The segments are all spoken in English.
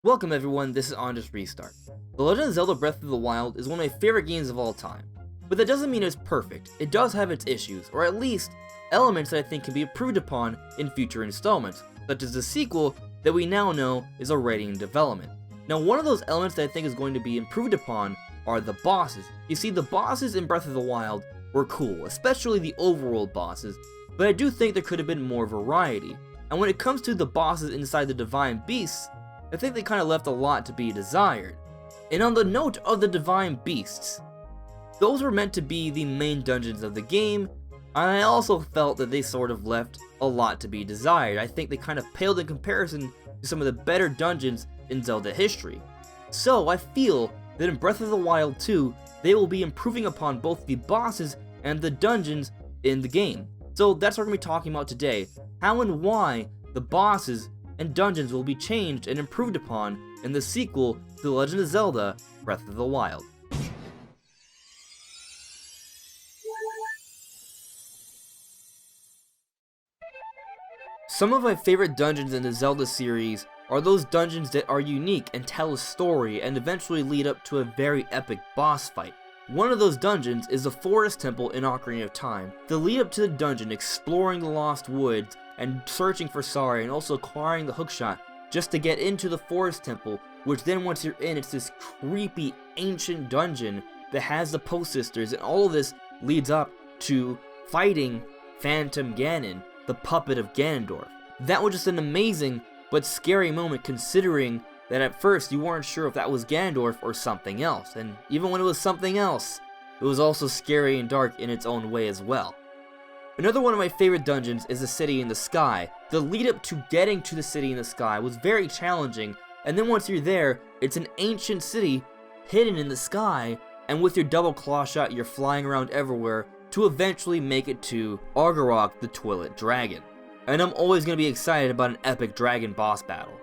Welcome everyone, this is AndresRestart. The Legend of Zelda Breath of the Wild is one of my favorite games of all time, but that doesn't mean it's perfect. It does have its issues, or at least elements that I think can be improved upon in future installments, such as the sequel that we now know is already in development. Now, one of those elements that I think is going to be improved upon are the bosses. You see, the bosses in Breath of the Wild were cool, especially the overworld bosses, but I do think there could have been more variety. And when it comes to the bosses inside the Divine Beasts, I think they kind of left a lot to be desired. And on the note of the Divine Beasts, those were meant to be the main dungeons of the game, and I also felt that they sort of left a lot to be desired. I think they kind of paled in comparison to some of the better dungeons in Zelda history. So I feel that in Breath of the Wild 2, they will be improving upon both the bosses and the dungeons in the game. So that's what we're going to be talking about today, how and why the bosses and dungeons will be changed and improved upon in the sequel to The Legend of Zelda Breath of the Wild. Some of my favorite dungeons in the Zelda series are those dungeons that are unique and tell a story and eventually lead up to a very epic boss fight. One of those dungeons is the Forest Temple in Ocarina of Time. The lead up to the dungeon, exploring the Lost Woods and searching for Sari and also acquiring the hookshot just to get into the Forest Temple, which then once you're in, it's this creepy ancient dungeon that has the Post Sisters, and all of this leads up to fighting Phantom Ganon, the puppet of Ganondorf. That was just an amazing but scary moment, considering that at first you weren't sure if that was Ganondorf or something else, and even when it was something else, it was also scary and dark in its own way as well. Another one of my favorite dungeons is the City in the Sky. The lead up to getting to the City in the Sky was very challenging, and then once you're there, it's an ancient city hidden in the sky, and with your double claw shot you're flying around everywhere to eventually make it to Argarok the Twilight Dragon. And I'm always going to be excited about an epic dragon boss battle.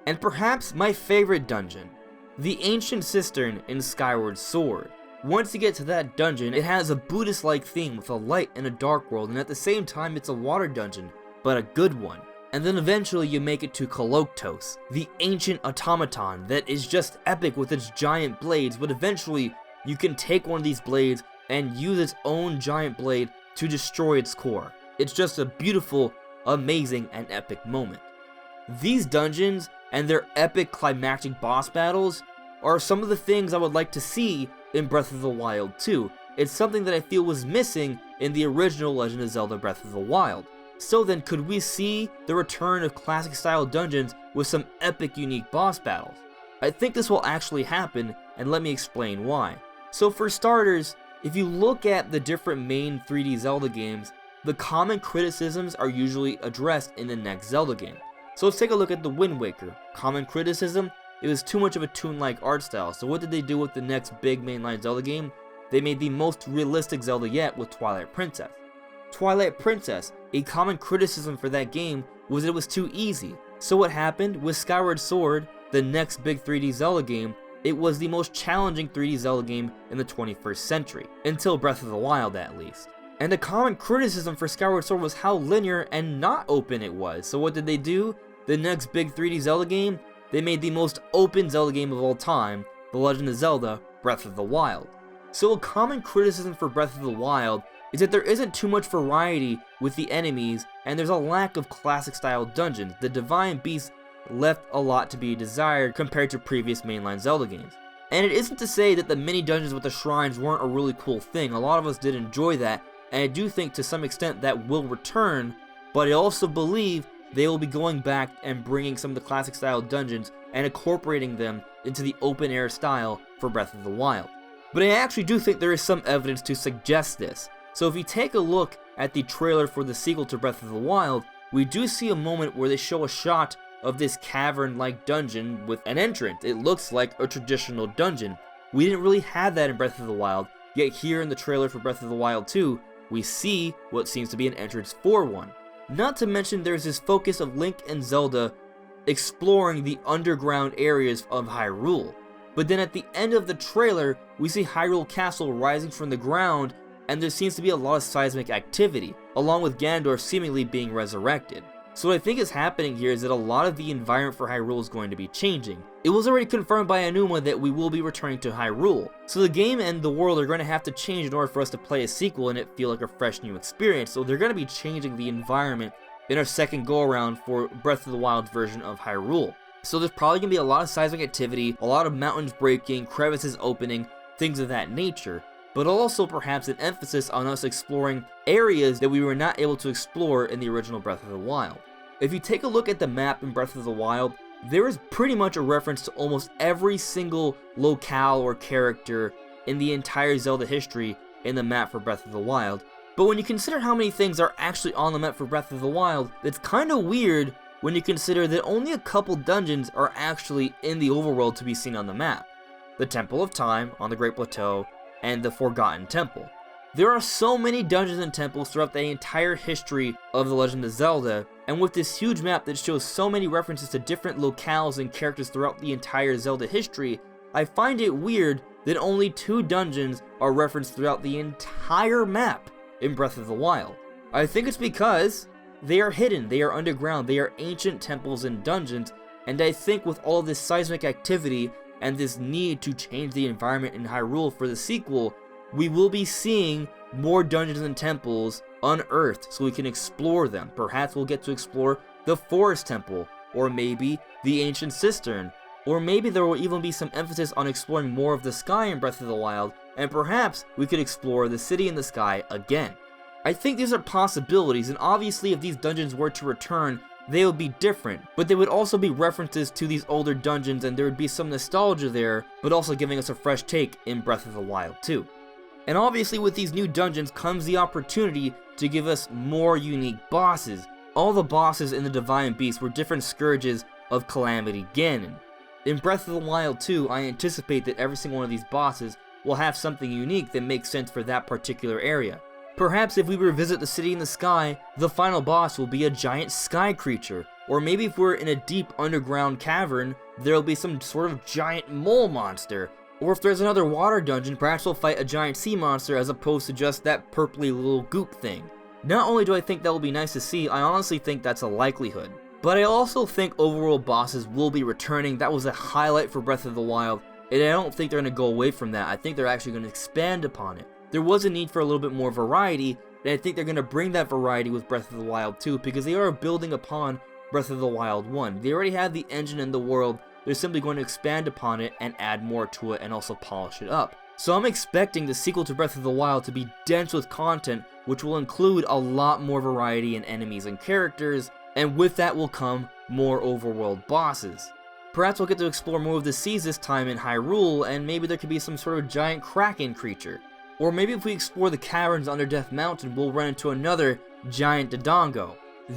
And perhaps my favorite dungeon, the Ancient Cistern in Skyward Sword. Once you get to that dungeon, it has a Buddhist-like theme with a light and a dark world, and at the same time it's a water dungeon, but a good one. And then eventually you make it to Koloktos, the ancient automaton that is just epic with its giant blades, but eventually you can take one of these blades and use its own giant blade to destroy its core. It's just a beautiful, amazing, and epic moment. These dungeons and their epic climactic boss battles are some of the things I would like to see in Breath of the Wild 2. It's something that I feel was missing in the original Legend of Zelda Breath of the Wild. So then, could we see the return of classic style dungeons with some epic unique boss battles? I think this will actually happen, and let me explain why. So for starters, if you look at the different main 3D Zelda games, the common criticisms are usually addressed in the next Zelda game. So let's take a look at the Wind Waker. Common criticism: it was too much of a toon-like art style. So what did they do with the next big mainline Zelda game? They made the most realistic Zelda yet with Twilight Princess. Twilight Princess, a common criticism for that game was that it was too easy. So what happened with Skyward Sword, the next big 3D Zelda game? It was the most challenging 3D Zelda game in the 21st century, until Breath of the Wild at least. And the common criticism for Skyward Sword was how linear and not open it was. So what did they do? The next big 3D Zelda game? They made the most open Zelda game of all time, The Legend of Zelda Breath of the Wild. So a common criticism for Breath of the Wild is that there isn't too much variety with the enemies, and there's a lack of classic style dungeons. The Divine Beasts left a lot to be desired compared to previous mainline Zelda games. And it isn't to say that the mini dungeons with the shrines weren't a really cool thing. A lot of us did enjoy that, and I do think to some extent that will return, but I also believe they will be going back and bringing some of the classic style dungeons and incorporating them into the open air style for Breath of the Wild. But I actually do think there is some evidence to suggest this. So if you take a look at the trailer for the sequel to Breath of the Wild, we do see a moment where they show a shot of this cavern-like dungeon with an entrance. It looks like a traditional dungeon. We didn't really have that in Breath of the Wild, yet here in the trailer for Breath of the Wild 2, we see what seems to be an entrance for one. Not to mention there's this focus of Link and Zelda exploring the underground areas of Hyrule. But then at the end of the trailer, we see Hyrule Castle rising from the ground, and there seems to be a lot of seismic activity, along with Ganondorf seemingly being resurrected. So what I think is happening here is that a lot of the environment for Hyrule is going to be changing. It was already confirmed by Aonuma that we will be returning to Hyrule, so the game and the world are going to have to change in order for us to play a sequel and it feel like a fresh new experience, so they're going to be changing the environment in our second go-around for Breath of the Wild's version of Hyrule. So there's probably going to be a lot of seismic activity, a lot of mountains breaking, crevices opening, things of that nature, but also perhaps an emphasis on us exploring areas that we were not able to explore in the original Breath of the Wild. If you take a look at the map in Breath of the Wild, there is pretty much a reference to almost every single locale or character in the entire Zelda history in the map for Breath of the Wild. But when you consider how many things are actually on the map for Breath of the Wild, it's kind of weird when you consider that only a couple dungeons are actually in the overworld to be seen on the map. The Temple of Time on the Great Plateau, and the Forgotten Temple. There are so many dungeons and temples throughout the entire history of The Legend of Zelda, and with this huge map that shows so many references to different locales and characters throughout the entire Zelda history, I find it weird that only 2 dungeons are referenced throughout the entire map in Breath of the Wild. I think it's because they are hidden, they are underground, they are ancient temples and dungeons, and I think with all of this seismic activity and this need to change the environment in Hyrule for the sequel, we will be seeing more dungeons and temples unearthed so we can explore them. Perhaps we'll get to explore the Forest Temple, or maybe the Ancient Cistern, or maybe there will even be some emphasis on exploring more of the sky in Breath of the Wild, and perhaps we could explore the City in the Sky again. I think these are possibilities, and obviously if these dungeons were to return, they would be different, but they would also be references to these older dungeons and there would be some nostalgia there, but also giving us a fresh take in Breath of the Wild too. And obviously with these new dungeons comes the opportunity to give us more unique bosses. All the bosses in the Divine Beast were different scourges of Calamity Ganon. In Breath of the Wild 2, I anticipate that every single one of these bosses will have something unique that makes sense for that particular area. Perhaps if we revisit the City in the Sky, the final boss will be a giant sky creature, or maybe if we're in a deep underground cavern, there'll be some sort of giant mole monster. Or if there's another water dungeon, perhaps we'll fight a giant sea monster as opposed to just that purpley little goop thing. Not only do I think that will be nice to see, I honestly think that's a likelihood. But I also think overworld bosses will be returning. That was a highlight for Breath of the Wild, and I don't think they're going to go away from that. I think they're actually going to expand upon it. There was a need for a little bit more variety, and I think they're going to bring that variety with Breath of the Wild 2, because they are building upon Breath of the Wild 1. They already have the engine in the world. They're simply going to expand upon it and add more to it and also polish it up. So I'm expecting the sequel to Breath of the Wild to be dense with content, which will include a lot more variety in enemies and characters, and with that will come more overworld bosses. Perhaps we'll get to explore more of the seas this time in Hyrule, and maybe there could be some sort of giant kraken creature. Or maybe if we explore the caverns under Death Mountain, we'll run into another giant Dodongo.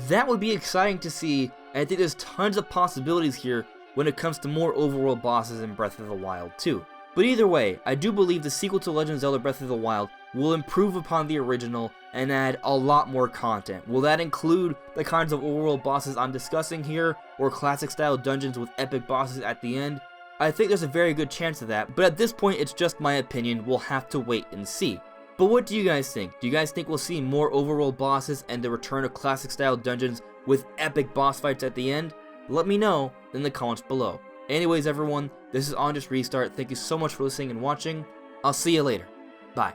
That would be exciting to see, and I think there's tons of possibilities here when it comes to more overworld bosses in Breath of the Wild 2. But either way, I do believe the sequel to Legend of Zelda Breath of the Wild will improve upon the original and add a lot more content. Will that include the kinds of overworld bosses I'm discussing here, or classic style dungeons with epic bosses at the end? I think there's a very good chance of that, but at this point it's just my opinion. We'll have to wait and see. But what do you guys think? Do you guys think we'll see more overworld bosses and the return of classic style dungeons with epic boss fights at the end? Let me know in the comments below. Anyways everyone, this is AndresRestart. Thank you so much for listening and watching. I'll see you later. Bye.